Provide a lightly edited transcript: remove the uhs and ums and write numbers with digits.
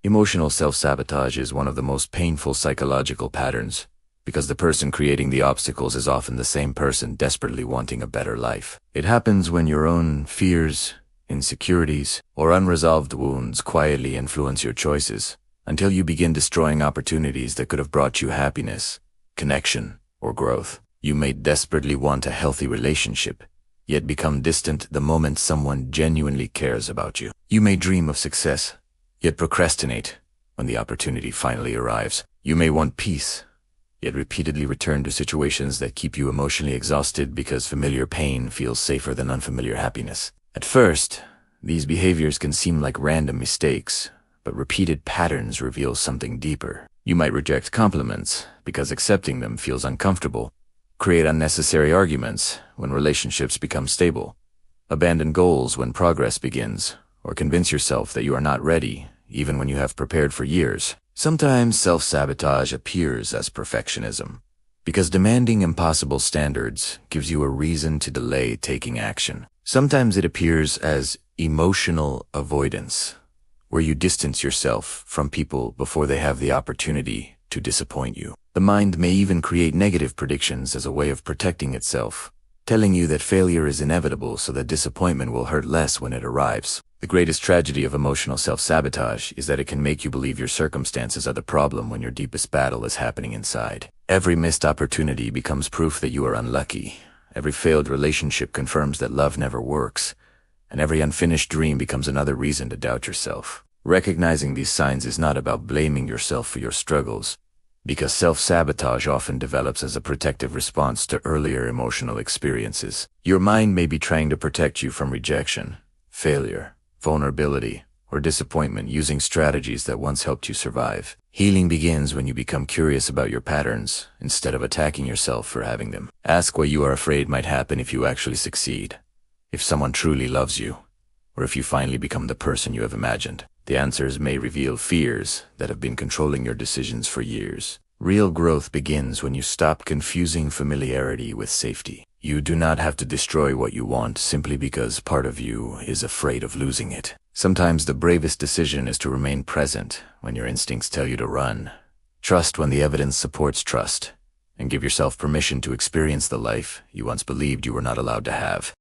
Emotional self-sabotage is one of the most painful psychological patterns, because the person creating the obstacles is often the same person desperately wanting a better life. It happens when your own fears, insecurities, or unresolved wounds quietly influence your choices, until you begin destroying opportunities that could have brought you happiness, connection, or growth. You may desperately want a healthy relationship, yet become distant the moment someone genuinely cares about you. You may dream of success, yet procrastinate when the opportunity finally arrives. You may want peace, yet repeatedly return to situations that keep you emotionally exhausted because familiar pain feels safer than unfamiliar happiness. At first, these behaviors can seem like random mistakes, but repeated patterns reveal something deeper. You might reject compliments because accepting them feels uncomfortable, create unnecessary arguments when relationships become stable, abandon goals when progress begins, or convince yourself that you are not ready, even when you have prepared for years. Sometimes self-sabotage appears as perfectionism, because demanding impossible standards gives you a reason to delay taking action. Sometimes it appears as emotional avoidance, where you distance yourself from people before they have the opportunity to disappoint you. The mind may even create negative predictions as a way of protecting itself, telling you that failure is inevitable so that disappointment will hurt less when it arrives. The greatest tragedy of emotional self-sabotage is that it can make you believe your circumstances are the problem when your deepest battle is happening inside. Every missed opportunity becomes proof that you are unlucky. Every failed relationship confirms that love never works, and every unfinished dream becomes another reason to doubt yourself. Recognizing these signs is not about blaming yourself for your struggles, because self-sabotage often develops as a protective response to earlier emotional experiences. Your mind may be trying to protect you from rejection, failure, vulnerability, or disappointment using strategies that once helped you survive. Healing begins when you become curious about your patterns instead of attacking yourself for having them. Ask what you are afraid might happen if you actually succeed, if someone truly loves you, or if you finally become the person you have imagined. The answers may reveal fears that have been controlling your decisions for years. Real growth begins when you stop confusing familiarity with safety. You do not have to destroy what you want simply because part of you is afraid of losing it. Sometimes the bravest decision is to remain present when your instincts tell you to run. Trust when the evidence supports trust, and give yourself permission to experience the life you once believed you were not allowed to have.